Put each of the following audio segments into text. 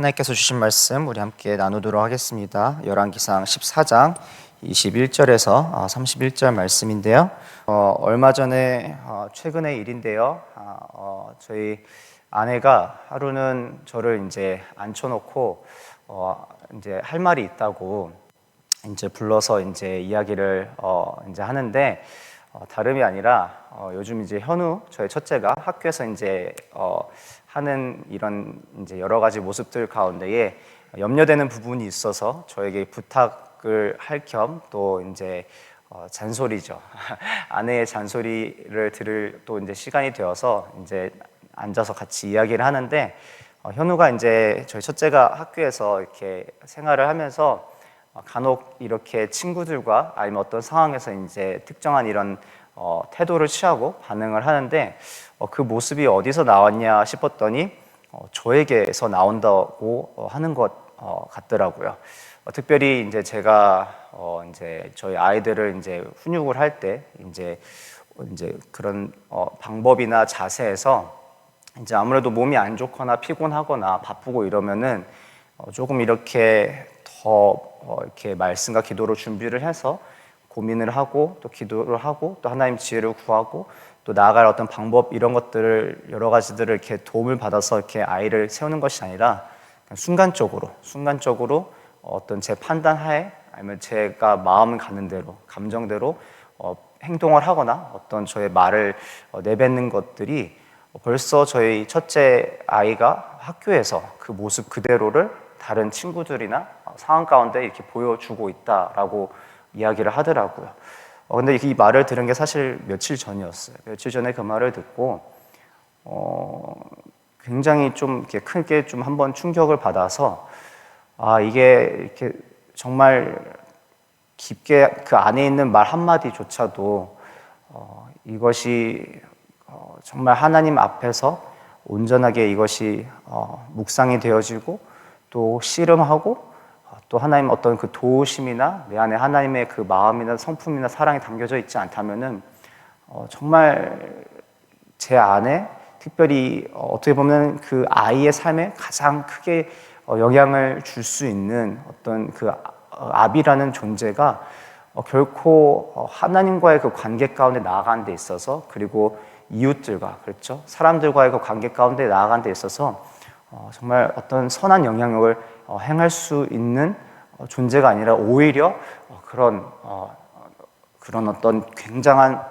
하나님께서 주신 말씀 우리 함께 나누도록 하겠습니다. 열왕기상 14장 21절에서 31절 말씀인데요. 얼마 전에 최근의 일인데요. 저희 아내가 하루는 저를 이제 앉혀놓고 이제 할 말이 있다고 이제 불러서 이제 이야기를 이제 하는데 다름이 아니라 요즘 이제 현우 저희 첫째가 학교에서 이제 하는 이런 이제 여러 가지 모습들 가운데에 염려되는 부분이 있어서 저에게 부탁을 할 겸 또 이제 잔소리죠. 아내의 잔소리를 들을 또 이제 시간이 되어서 이제 앉아서 같이 이야기를 하는데 현우가 이제 저희 첫째가 학교에서 이렇게 생활을 하면서 간혹 이렇게 친구들과 아니면 어떤 상황에서 이제 특정한 이런 태도를 취하고 반응을 하는데 그 모습이 어디서 나왔냐 싶었더니 저에게서 나온다고 하는 것 같더라고요. 특별히 이제 제가 이제 저희 아이들을 이제 훈육을 할 때 이제 그런 방법이나 자세에서 이제 아무래도 몸이 안 좋거나 피곤하거나 바쁘고 이러면은 조금 이렇게 더 이렇게 말씀과 기도로 준비를 해서 고민을 하고 또 기도를 하고 또 하나님 지혜를 구하고 또 나아갈 어떤 방법 이런 것들을 여러 가지들을 이렇게 도움을 받아서 이렇게 아이를 세우는 것이 아니라 순간적으로 어떤 제 판단 하에 아니면 제가 마음 가는 대로 감정대로 행동을 하거나 어떤 저의 말을 내뱉는 것들이 벌써 저희 첫째 아이가 학교에서 그 모습 그대로를 다른 친구들이나 상황 가운데 이렇게 보여주고 있다라고 이야기를 하더라고요. 근데 이 말을 들은 게 사실 며칠 전이었어요. 며칠 전에 그 말을 듣고 굉장히 좀 이렇게 크게 좀 한번 충격을 받아서 이게 이렇게 정말 깊게 그 안에 있는 말 한마디조차도 이것이 정말 하나님 앞에서 온전하게 이것이 묵상이 되어지고 또 씨름하고 또 하나님 어떤 그 도우심이나 내 안에 하나님의 그 마음이나 성품이나 사랑이 담겨져 있지 않다면은 정말 제 안에 특별히 어떻게 보면 그 아이의 삶에 가장 크게 영향을 줄 수 있는 어떤 그 아비라는 존재가 결코 하나님과의 그 관계 가운데 나아가는 데 있어서 그리고 이웃들과 그렇죠? 사람들과의 그 관계 가운데 나아가는 데 있어서 정말 어떤 선한 영향력을 행할 수 있는 존재가 아니라 오히려 그런 어떤 굉장한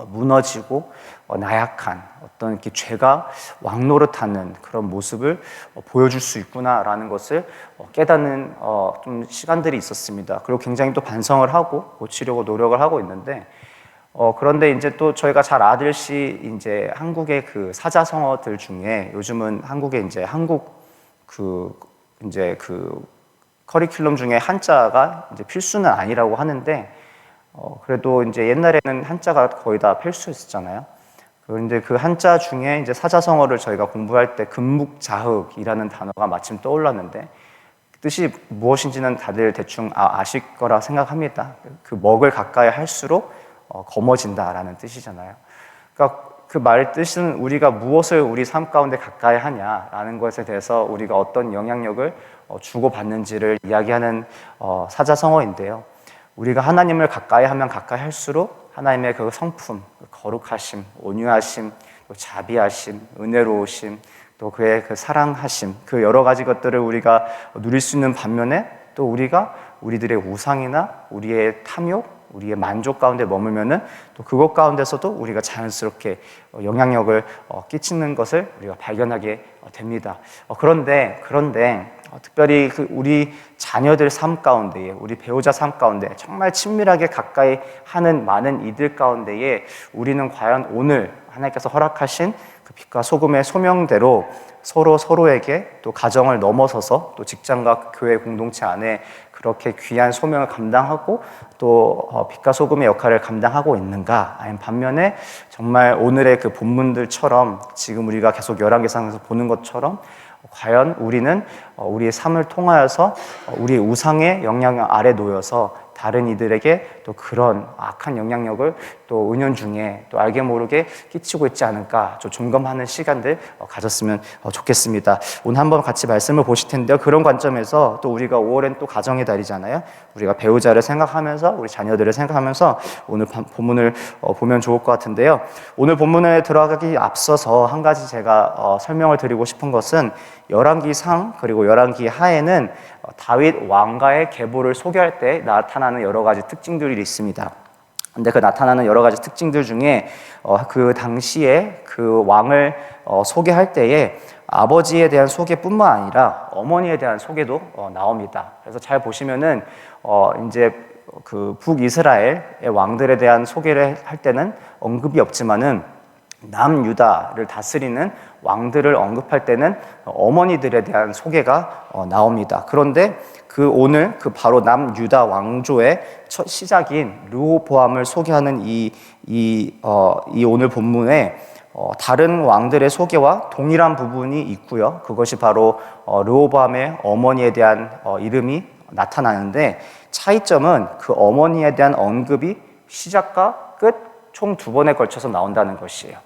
무너지고 나약한 어떤 이렇게 죄가 왕노릇하는 그런 모습을 보여줄 수 있구나라는 것을 깨닫는 좀 시간들이 있었습니다. 그리고 굉장히 또 반성을 하고 고치려고 노력을 하고 있는데 그런데 이제 또 저희가 잘 아듯이 이제 한국의 그 사자성어들 중에 요즘은 한국의 이제 한국 이제 커리큘럼 중에 한자가 이제 필수는 아니라고 하는데 그래도 이제 옛날에는 한자가 거의 다 필수였잖아요. 그런데 그 한자 중에 이제 사자성어를 저희가 공부할 때 금묵자흑이라는 단어가 마침 떠올랐는데 뜻이 무엇인지는 다들 대충 아실 거라 생각합니다. 그 먹을 가까이 할수록 검어진다라는 뜻이잖아요. 그러니까 그 말 뜻은 우리가 무엇을 우리 삶 가운데 가까이 하냐라는 것에 대해서 우리가 어떤 영향력을 주고받는지를 이야기하는 사자성어인데요. 우리가 하나님을 가까이 하면 가까이 할수록 하나님의 그 성품, 그 거룩하심, 온유하심, 또 자비하심, 은혜로우심, 또 그의 그 사랑하심, 그 여러 가지 것들을 우리가 누릴 수 있는 반면에 또 우리가 우리들의 우상이나 우리의 탐욕, 우리의 만족 가운데 머물면은 또 그것 가운데서도 우리가 자연스럽게 영향력을 끼치는 것을 우리가 발견하게 됩니다. 그런데 특별히 우리 자녀들 삶 가운데에 우리 배우자 삶 가운데 정말 친밀하게 가까이 하는 많은 이들 가운데에 우리는 과연 오늘 하나님께서 허락하신 그 빛과 소금의 소명대로 서로에게 또 가정을 넘어서서 또 직장과 교회 공동체 안에 그렇게 귀한 소명을 감당하고 또 빛과 소금의 역할을 감당하고 있는가? 아니면 반면에 정말 오늘의 그 본문들처럼 지금 우리가 계속 열왕기상에서 보는 것처럼 과연 우리는 우리의 삶을 통하여서 우리의 우상의 영향 아래 놓여서 다른 이들에게 또 그런 악한 영향력을 또 은연중에 또 알게 모르게 끼치고 있지 않을까 좀 점검하는 시간들 가졌으면 좋겠습니다. 오늘 한번 같이 말씀을 보실 텐데요. 그런 관점에서 또 우리가 5월엔 또 가정의 달이잖아요. 우리가 배우자를 생각하면서 우리 자녀들을 생각하면서 오늘 본문을 보면 좋을 것 같은데요. 오늘 본문에 들어가기 앞서서 한 가지 제가 설명을 드리고 싶은 것은 열왕기상 그리고 열왕기 하에는 다윗 왕가의 계보를 소개할 때 나타나는 여러 가지 특징들이 있습니다. 근데 그 나타나는 여러 가지 특징들 중에 그 당시에 그 왕을 소개할 때에 아버지에 대한 소개뿐만 아니라 어머니에 대한 소개도 나옵니다. 그래서 잘 보시면은 이제 그 북이스라엘의 왕들에 대한 소개를 할 때는 언급이 없지만은 남유다를 다스리는 왕들을 언급할 때는 어머니들에 대한 소개가 나옵니다. 그런데 오늘 바로 남유다 왕조의 첫 시작인 르호보암을 소개하는 이 오늘 본문에 다른 왕들의 소개와 동일한 부분이 있고요. 그것이 바로 르호보암의 어머니에 대한 이름이 나타나는데 차이점은 그 어머니에 대한 언급이 시작과 끝 총 2번에 걸쳐서 나온다는 것이에요.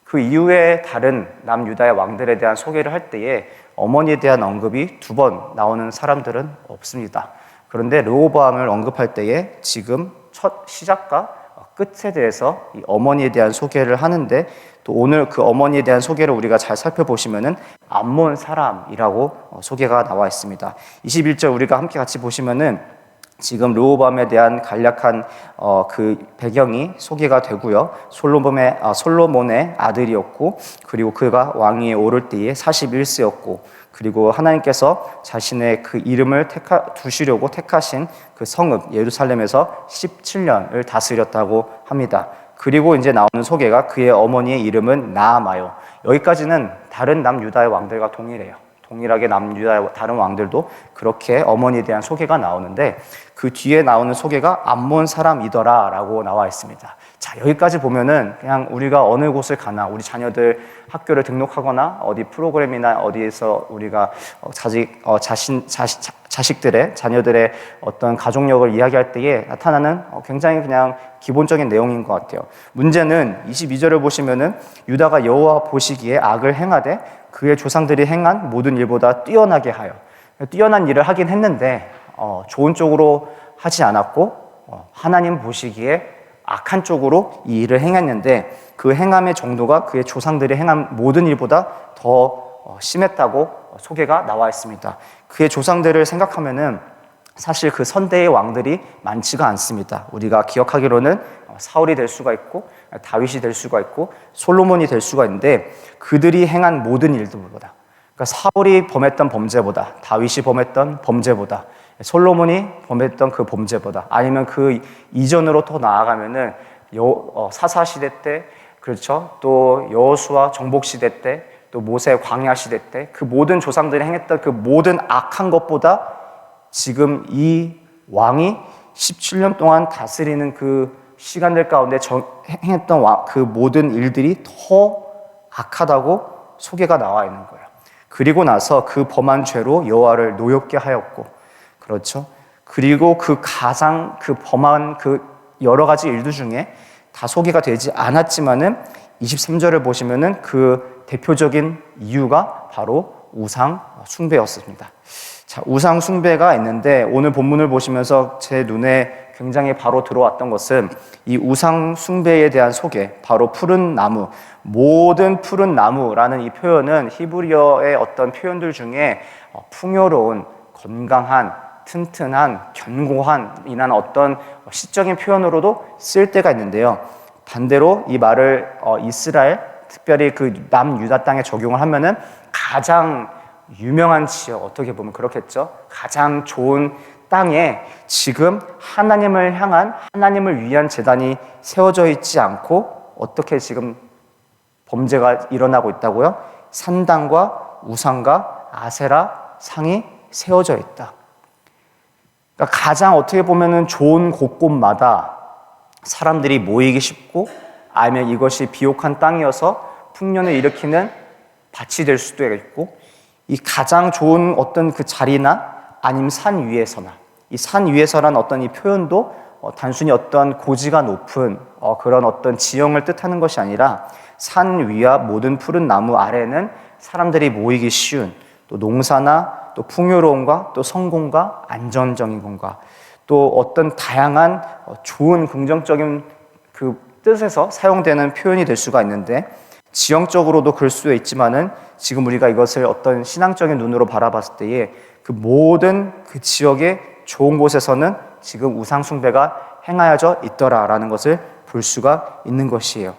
그 이후에 다른 남유다의 왕들에 대한 소개를 할 때에 어머니에 대한 언급이 2번 나오는 사람들은 없습니다. 그런데 르호보암을 언급할 때에 지금 첫 시작과 끝에 대해서 이 어머니에 대한 소개를 하는데 또 오늘 그 어머니에 대한 소개를 우리가 잘 살펴보시면은 암몬 사람이라고 소개가 나와 있습니다. 21절 우리가 함께 같이 보시면은 지금 르호보암에 대한 간략한 그 배경이 소개가 되고요. 솔로몬의 아들이었고 그리고 그가 왕위에 오를 때에 41세였고 그리고 하나님께서 자신의 그 이름을 두시려고 택하신 그 성읍 예루살렘에서 17년을 다스렸다고 합니다. 그리고 이제 나오는 소개가 그의 어머니의 이름은 나아마요. 여기까지는 다른 남유다의 왕들과 동일해요. 동일하게 남유다의 다른 왕들도 그렇게 어머니에 대한 소개가 나오는데 그 뒤에 나오는 소개가 암몬 사람이더라 라고 나와 있습니다. 자, 여기까지 보면은 그냥 우리가 어느 곳을 가나 우리 자녀들 학교를 등록하거나 어디 프로그램이나 어디에서 우리가 자식들의 자녀들의 어떤 가족력을 이야기할 때에 나타나는 굉장히 그냥 기본적인 내용인 것 같아요. 문제는 22절을 보시면은 유다가 여호와 보시기에 악을 행하되 그의 조상들이 행한 모든 일보다 뛰어나게 하여 뛰어난 일을 하긴 했는데 좋은 쪽으로 하지 않았고 하나님 보시기에 악한 쪽으로 이 일을 행했는데 그 행함의 정도가 그의 조상들이 행한 모든 일보다 더 심했다고 소개가 나와 있습니다. 그의 조상들을 생각하면은 사실 그 선대의 왕들이 많지가 않습니다. 우리가 기억하기로는 사울이 될 수가 있고 다윗이 될 수가 있고 솔로몬이 될 수가 있는데 그들이 행한 모든 일들보다 그러니까 사울이 범했던 범죄보다 다윗이 범했던 범죄보다 솔로몬이 범했던 그 범죄보다 아니면 그 이전으로 더 나아가면은 사사 시대 때 그렇죠 또 여호수아 정복 시대 때 또 모세 광야 시대 때 그 모든 조상들이 행했던 그 모든 악한 것보다 지금 이 왕이 17년 동안 다스리는 그 시간들 가운데 행했던 그 모든 일들이 더 악하다고 소개가 나와 있는 거예요. 그리고 나서 그 범한 죄로 여호와를 노엽게 하였고 그렇죠. 그리고 그 범한 그 여러 가지 일들 중에 다 소개가 되지 않았지만은 23절을 보시면은 그 대표적인 이유가 바로 우상 숭배였습니다. 자, 우상 숭배가 있는데 오늘 본문을 보시면서 제 눈에 굉장히 바로 들어왔던 것은 이 우상 숭배에 대한 소개, 바로 푸른 나무, 모든 푸른 나무라는 이 표현은 히브리어의 어떤 표현들 중에 풍요로운, 건강한, 튼튼한, 견고한 이란 어떤 시적인 표현으로도 쓸 때가 있는데요. 반대로 이 말을 이스라엘, 특별히 그 남유다 땅에 적용을 하면은 가장 유명한 지역, 어떻게 보면 그렇겠죠. 가장 좋은 땅에 지금 하나님을 향한, 하나님을 위한 제단이 세워져 있지 않고 어떻게 지금 범죄가 일어나고 있다고요? 산당과 우상과 아세라 상이 세워져 있다. 그러니까 가장 어떻게 보면은 좋은 곳곳마다 사람들이 모이기 쉽고 아니면 이것이 비옥한 땅이어서 풍년을 일으키는 밭이 될 수도 있고 이 가장 좋은 어떤 그 자리나 아니면 산 위에서나 이 산 위에서란 어떤 이 표현도 단순히 어떤 고지가 높은 그런 어떤 지형을 뜻하는 것이 아니라 산 위와 모든 푸른 나무 아래는 사람들이 모이기 쉬운 또 농사나 또 풍요로움과 또 성공과 안정적인 건가 또 어떤 다양한 좋은 긍정적인 그 뜻에서 사용되는 표현이 될 수가 있는데 지형적으로도 그럴 수 있지만은 지금 우리가 이것을 어떤 신앙적인 눈으로 바라봤을 때에 그 모든 그 지역의 좋은 곳에서는 지금 우상 숭배가 행하여져 있더라라는 것을 볼 수가 있는 것이에요.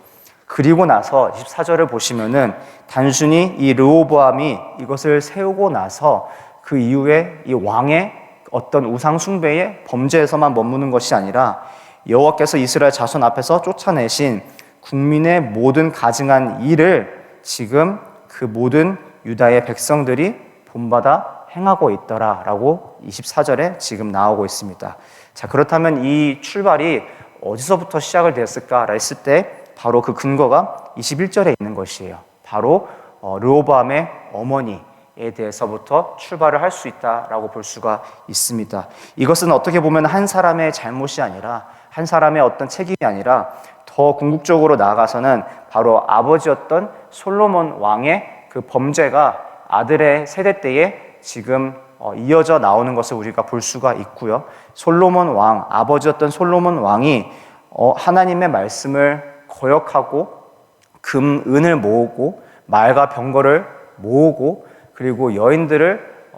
그리고 나서 24절을 보시면은 단순히 이 르호보암이 이것을 세우고 나서 그 이후에 이 왕의 어떤 우상 숭배의 범죄에서만 머무는 것이 아니라 여호와께서 이스라엘 자손 앞에서 쫓아내신 국민의 모든 가증한 일을 지금 그 모든 유다의 백성들이 본받아 행하고 있더라라고 24절에 지금 나오고 있습니다. 자, 그렇다면 이 출발이 어디서부터 시작을 됐을까 했을 때 바로 그 근거가 21절에 있는 것이에요. 바로 르호보암의 어머니에 대해서부터 출발을 할 수 있다라고 볼 수가 있습니다. 이것은 어떻게 보면 한 사람의 잘못이 아니라 한 사람의 어떤 책임이 아니라 더 궁극적으로 나아가서는 바로 아버지였던 솔로몬 왕의 그 범죄가 아들의 세대 때에 지금 이어져 나오는 것을 우리가 볼 수가 있고요. 솔로몬 왕, 아버지였던 솔로몬 왕이 하나님의 말씀을 거역하고 금, 은을 모으고 말과 병거를 모으고 그리고 여인들을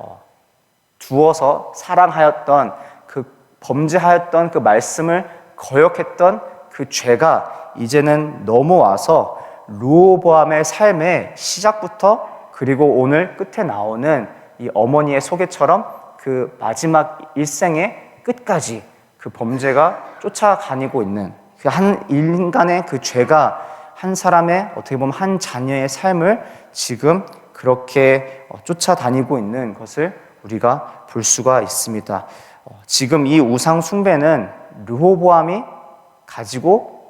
두어서 사랑하였던 그 범죄하였던 그 말씀을 거역했던 그 죄가 이제는 넘어와서 르호보암의 삶의 시작부터 그리고 오늘 끝에 나오는 이 어머니의 소개처럼 그 마지막 일생의 끝까지 그 범죄가 쫓아다니고 있는 그 한 인간의 그 죄가 한 사람의 어떻게 보면 한 자녀의 삶을 지금 그렇게 쫓아다니고 있는 것을 우리가 볼 수가 있습니다. 지금 이 우상 숭배는 르호보암이 가지고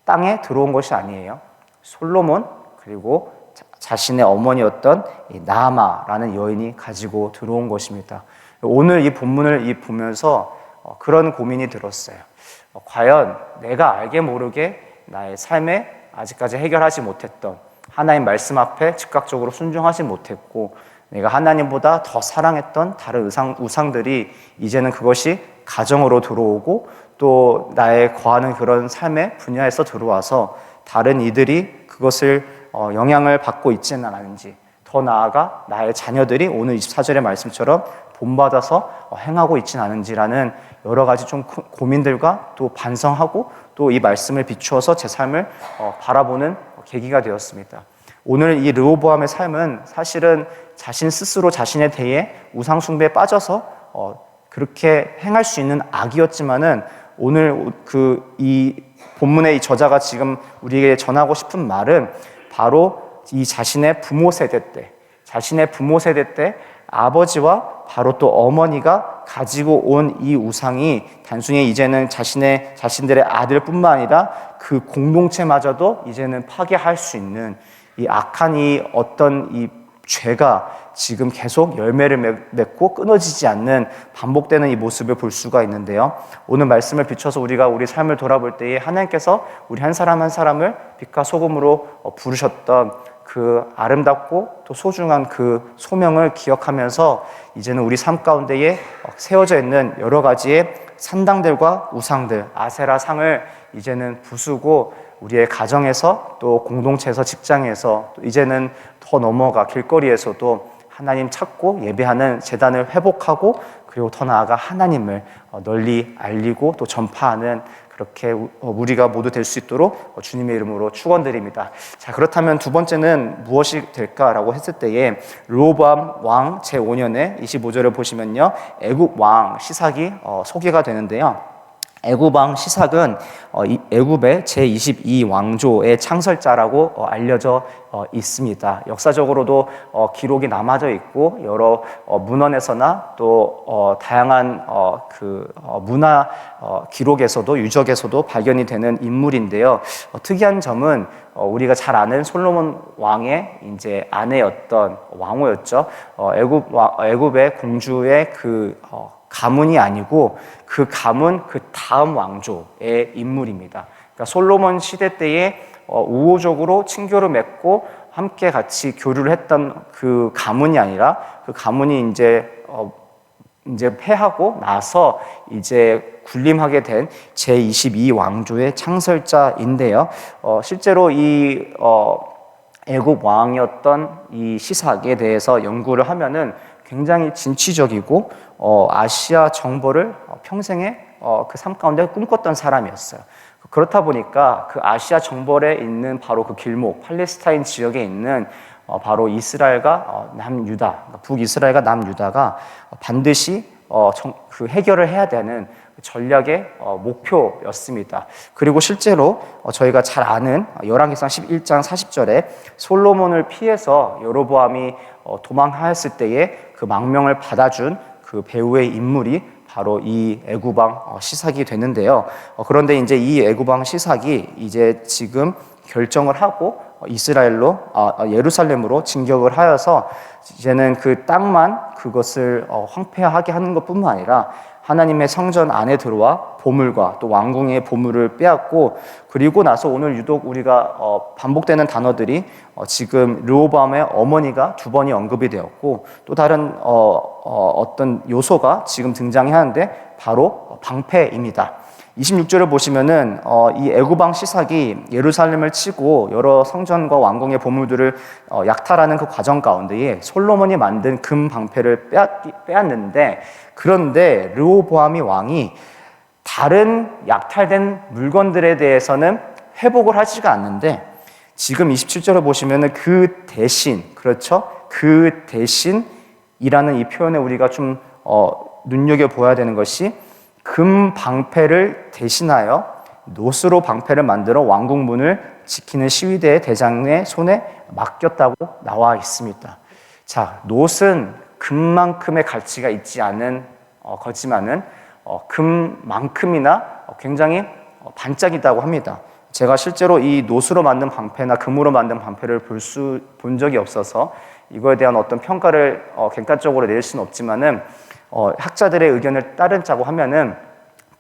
땅에 들어온 것이 아니에요. 솔로몬 그리고 자신의 어머니였던 나아마라는 여인이 가지고 들어온 것입니다. 오늘 이 본문을 보면서 그런 고민이 들었어요. 과연 내가 알게 모르게 나의 삶에 아직까지 해결하지 못했던 하나님 말씀 앞에 즉각적으로 순종하지 못했고 내가 하나님보다 더 사랑했던 다른 우상들이 이제는 그것이 가정으로 들어오고 또 나의 거하는 그런 삶의 분야에서 들어와서 다른 이들이 그것을 영향을 받고 있지는 않은지 더 나아가 나의 자녀들이 오늘 24절의 말씀처럼 본받아서 행하고 있지는 않은지라는 여러 가지 좀 고민들과 또 반성하고 또 이 말씀을 비추어서 제 삶을 바라보는 계기가 되었습니다. 오늘 이 르호보암의 삶은 사실은 자신 스스로 자신에 대해 우상 숭배에 빠져서 그렇게 행할 수 있는 악이었지만은 오늘 이 본문의 이 저자가 지금 우리에게 전하고 싶은 말은 바로 이 자신의 부모 세대 때 아버지와 바로 또 어머니가 가지고 온 이 우상이 단순히 이제는 자신들의 아들뿐만 아니라 그 공동체마저도 이제는 파괴할 수 있는 이 악한 이 어떤 이 죄가 지금 계속 열매를 맺고 끊어지지 않는 반복되는 이 모습을 볼 수가 있는데요. 오늘 말씀을 비춰서 우리가 우리 삶을 돌아볼 때에 하나님께서 우리 한 사람 한 사람을 빛과 소금으로 부르셨던 그 아름답고 또 소중한 그 소명을 기억하면서 이제는 우리 삶 가운데에 세워져 있는 여러 가지의 산당들과 우상들, 아세라 상을 이제는 부수고 우리의 가정에서 또 공동체에서 직장에서 또 이제는 더 넘어가 길거리에서도 하나님 찾고 예배하는 제단을 회복하고 그리고 더 나아가 하나님을 널리 알리고 또 전파하는 그렇게 우리가 모두 될 수 있도록 주님의 이름으로 축원드립니다. 자, 그렇다면 두 번째는 무엇이 될까라고 했을 때에 르호보암 왕 제5년에 25절을 보시면요, 애굽 왕 시삭이 소개가 되는데요. 애굽 왕 시삭은 애굽의 제22왕조의 창설자라고 알려져 있습니다. 역사적으로도 기록이 남아져 있고 여러 문헌에서나 또 다양한 문화 기록에서도 유적에서도 발견이 되는 인물인데요. 특이한 점은 우리가 잘 아는 솔로몬 왕의 이제 아내였던 왕후였죠. 애굽의 공주의 가문이 아니고 그 가문 그 다음 왕조의 인물입니다. 그러니까 솔로몬 시대 때에 우호적으로 친교를 맺고 함께 같이 교류를 했던 그 가문이 아니라 그 가문이 이제 패하고 나서 이제 군림하게 된 제22 왕조의 창설자인데요. 실제로 이 애굽 왕이었던 이 시삭에 대해서 연구를 하면은 굉장히 진취적이고 아시아 정벌을 평생에 그 삶 가운데 꿈꿨던 사람이었어요. 그렇다 보니까 그 아시아 정벌에 있는 바로 그 길목, 팔레스타인 지역에 있는 바로 이스라엘과 남유다, 북이스라엘과 남유다가 반드시 그 해결을 해야 되는 전략의 목표였습니다. 그리고 실제로 저희가 잘 아는 열왕기상 11장 40절에 솔로몬을 피해서 여로보암이 도망하였을 때에 그 망명을 받아준 그 배후의 인물이 바로 이 애굽왕 시삭이 되는데요. 그런데 이제 이 애굽왕 시삭이 이제 지금 결정을 하고 이스라엘로 예루살렘으로 진격을 하여서 이제는 그 땅만 그것을 황폐하게 하는 것뿐만 아니라 하나님의 성전 안에 들어와 보물과 또 왕궁의 보물을 빼앗고, 그리고 나서 오늘 유독 우리가 반복되는 단어들이 지금 르호보암의 어머니가 두 번이 언급이 되었고, 또 다른 어떤 요소가 지금 등장해야 하는데 바로 방패입니다. 26절을 보시면은 이 애굽왕 시삭이 예루살렘을 치고 여러 성전과 왕궁의 보물들을 약탈하는 그 과정 가운데에 솔로몬이 만든 금 방패를 빼앗는데, 그런데 르호보암이 왕이 다른 약탈된 물건들에 대해서는 회복을 하지가 않는데, 지금 27절을 보시면은 그 대신, 그렇죠? 그 대신이라는 이 표현에 우리가 좀 눈여겨보아야 되는 것이, 금 방패를 대신하여 놋으로 방패를 만들어 왕궁 문을 지키는 시위대 대장의 손에 맡겼다고 나와 있습니다. 자, 놋은 금만큼의 가치가 있지 않은 거지만은 금만큼이나 굉장히 반짝이다고 합니다. 제가 실제로 이 놋으로 만든 방패나 금으로 만든 방패를 본 적이 없어서 이거에 대한 어떤 평가를 객관적으로 내릴 수는 없지만은 학자들의 의견을 따르자고 하면은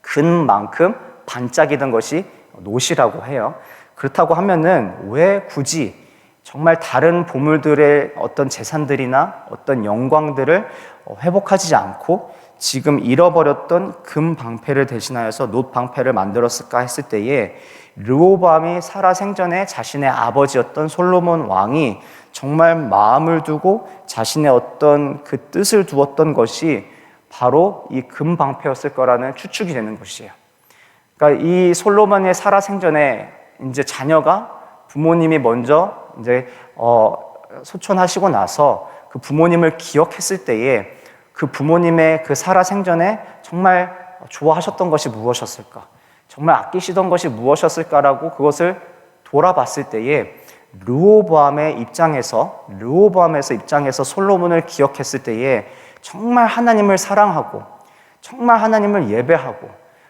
금만큼 반짝이던 것이 놋이라고 해요. 그렇다고 하면은 왜 굳이 정말 다른 보물들의 어떤 재산들이나 어떤 영광들을 회복하지 않고 지금 잃어버렸던 금 방패를 대신하여서 놋 방패를 만들었을까 했을 때에, 르호보암이 살아 생전에 자신의 아버지였던 솔로몬 왕이 정말 마음을 두고 자신의 어떤 그 뜻을 두었던 것이 바로 이 금 방패였을 거라는 추측이 되는 것이에요. 그러니까 이 솔로몬의 살아 생전에 이제 자녀가 부모님이 먼저 이제 소천하시고 나서 그 부모님을 기억했을 때에 그 부모님의 그 살아 생전에 정말 좋아하셨던 것이 무엇이었을까? 정말 아끼시던 것이 무엇이었을까라고 그것을 돌아봤을 때에 르호보암의 입장에서 솔로몬을 기억했을 때에 정말 하나님을 사랑하고 정말 하나님을 예배하고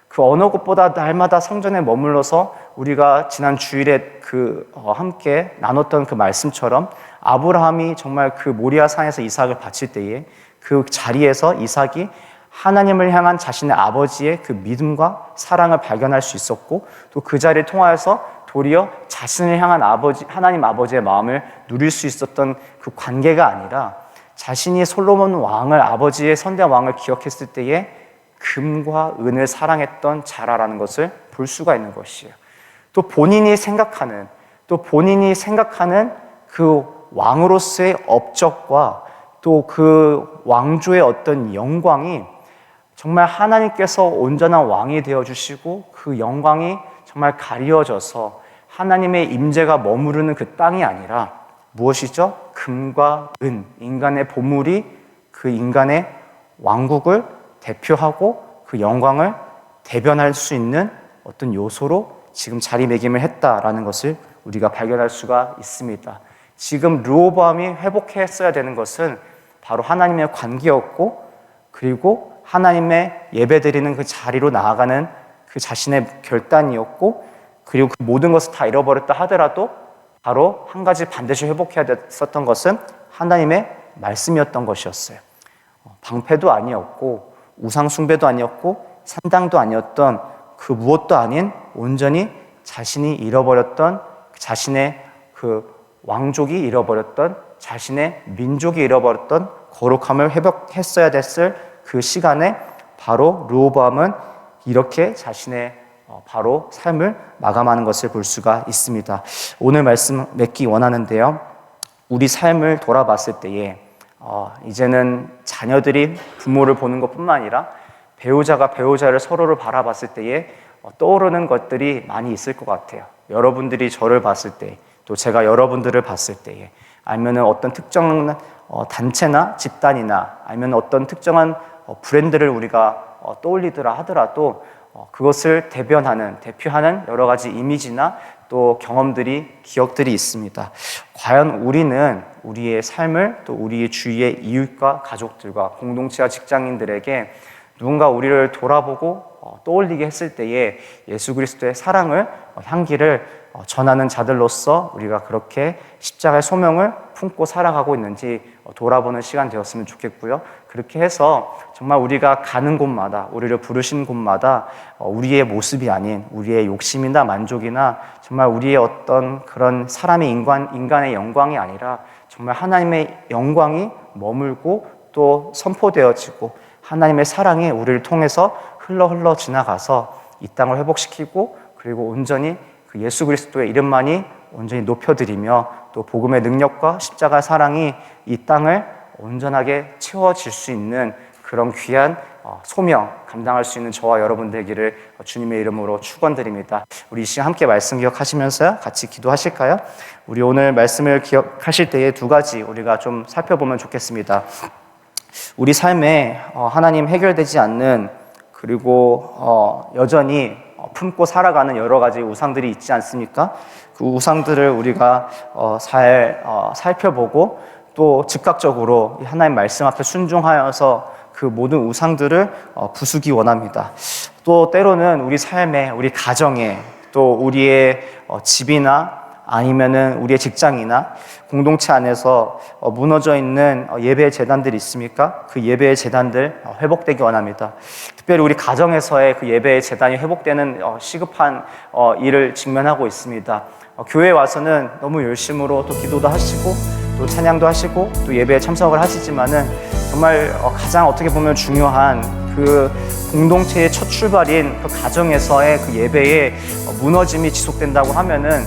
그 어느 곳보다 날마다 성전에 머물러서 우리가 지난 주일에 함께 나눴던 그 말씀처럼 아브라함이 정말 그 모리아 산에서 이삭을 바칠 때에 그 자리에서 이삭이 하나님을 향한 자신의 아버지의 그 믿음과 사랑을 발견할 수 있었고, 또 그 자리를 통하여서 도리어 자신을 향한 하나님 아버지의 마음을 누릴 수 있었던 그 관계가 아니라, 자신이 솔로몬 왕을, 아버지의 선대한 왕을 기억했을 때에 금과 은을 사랑했던 자라라는 것을 볼 수가 있는 것이에요. 또 본인이 생각하는 그 왕으로서의 업적과 또 그 왕조의 어떤 영광이 정말 하나님께서 온전한 왕이 되어주시고 그 영광이 정말 가리워져서 하나님의 임재가 머무르는 그 땅이 아니라 무엇이죠? 금과 은, 인간의 보물이 그 인간의 왕국을 대표하고 그 영광을 대변할 수 있는 어떤 요소로 지금 자리매김을 했다라는 것을 우리가 발견할 수가 있습니다. 지금 르호보암이 회복했어야 되는 것은 바로 하나님의 관계였고, 그리고 하나님의 예배드리는 그 자리로 나아가는 그 자신의 결단이었고, 그리고 그 모든 것을 다 잃어버렸다 하더라도 바로 한 가지 반드시 회복해야 됐었던 것은 하나님의 말씀이었던 것이었어요. 방패도 아니었고 우상 숭배도 아니었고 산당도 아니었던 그 무엇도 아닌 온전히 자신이 잃어버렸던 자신의 그 왕족이 잃어버렸던 자신의 민족이 잃어버렸던 거룩함을 회복했어야 됐을 그 시간에 바로 르호보암은 이렇게 자신의 바로 삶을 마감하는 것을 볼 수가 있습니다. 오늘 말씀 맺기 원하는데요. 우리 삶을 돌아봤을 때에 이제는 자녀들이 부모를 보는 것뿐만 아니라 배우자가 배우자를 서로를 바라봤을 때에 떠오르는 것들이 많이 있을 것 같아요. 여러분들이 저를 봤을 때, 또 제가 여러분들을 봤을 때에, 아니면 어떤 특정 단체나 집단이나 아니면 어떤 특정한 브랜드를 우리가 떠올리더라 하더라도 그것을 대표하는 여러 가지 이미지나 또 경험들이, 기억들이 있습니다. 과연 우리는 우리의 삶을 또 우리의 주위의 이웃과 가족들과 공동체와 직장인들에게 누군가 우리를 돌아보고 떠올리게 했을 때에 예수 그리스도의 사랑을, 향기를 전하는 자들로서 우리가 그렇게 십자가의 소명을 품고 살아가고 있는지 돌아보는 시간 되었으면 좋겠고요. 그렇게 해서 정말 우리가 가는 곳마다, 우리를 부르신 곳마다 우리의 모습이 아닌 우리의 욕심이나 만족이나 정말 우리의 어떤 그런 사람의 인간의 영광이 아니라 정말 하나님의 영광이 머물고 또 선포되어지고 하나님의 사랑이 우리를 통해서 흘러 지나가서 이 땅을 회복시키고 그리고 온전히 그 예수 그리스도의 이름만이 온전히 높여드리며 또 복음의 능력과 십자가 사랑이 이 땅을 온전하게 채워질 수 있는 그런 귀한 소명 감당할 수 있는 저와 여러분 되기를 주님의 이름으로 축원드립니다. 우리 이 시간 함께 말씀 기억하시면서 같이 기도하실까요? 우리 오늘 말씀을 기억하실 때에 두 가지 우리가 좀 살펴보면 좋겠습니다. 우리 삶에 하나님 해결되지 않는 그리고 여전히 품고 살아가는 여러 가지 우상들이 있지 않습니까? 그 우상들을 우리가 살펴보고 또 즉각적으로 하나님 말씀 앞에 순종하여서 그 모든 우상들을 부수기 원합니다. 또 때로는 우리 삶에, 우리 가정에, 또 우리의 집이나 아니면은 우리의 직장이나 공동체 안에서 무너져 있는 예배의 재단들이 있습니까? 그 예배의 재단들 회복되기 원합니다. 특별히 우리 가정에서의 그 예배의 재단이 회복되는 시급한 일을 직면하고 있습니다. 교회에 와서는 너무 열심으로 또 기도도 하시고 또 찬양도 하시고 또 예배에 참석을 하시지만은 정말 가장 어떻게 보면 중요한 그 공동체의 첫 출발인 그 가정에서의 그 예배의 무너짐이 지속된다고 하면은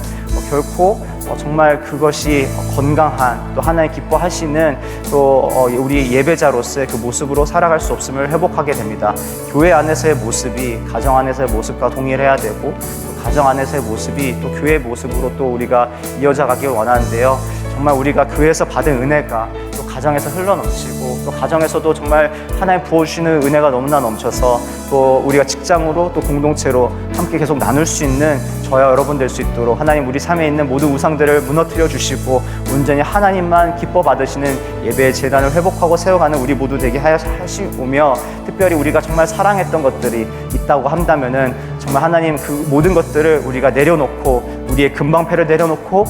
결코 정말 그것이 건강한 또 하나님 기뻐하시는 또 우리 예배자로서의 그 모습으로 살아갈 수 없음을 회복하게 됩니다. 교회 안에서의 모습이 가정 안에서의 모습과 동일해야 되고 또 가정 안에서의 모습이 또 교회의 모습으로 또 우리가 이어져 가길 원하는데요. 정말 우리가 교회에서 받은 은혜가 또 가정에서 흘러넘치고 또 가정에서도 정말 하나님 부어주시는 은혜가 너무나 넘쳐서 또 우리가 직장으로 또 공동체로 함께 계속 나눌 수 있는 저와 여러분 될 수 있도록 하나님 우리 삶에 있는 모든 우상들을 무너뜨려 주시고 온전히 하나님만 기뻐 받으시는 예배의 재단을 회복하고 세워가는 우리 모두 되게 하시오며 특별히 우리가 정말 사랑했던 것들이 있다고 한다면은 정말 하나님 그 모든 것들을 우리가 내려놓고 우리의 금방패를 내려놓고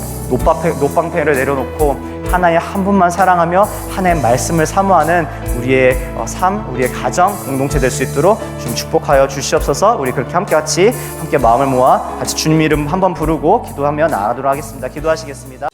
노방패를 내려놓고 하나님 한 분만 사랑하며 하나님의 말씀을 사모하는 우리의 삶, 우리의 가정, 공동체 될 수 있도록 주님 축복하여 주시옵소서. 우리 그렇게 함께 마음을 모아 같이 주님 이름 한번 부르고 기도하며 나아가도록 하겠습니다. 기도하시겠습니다.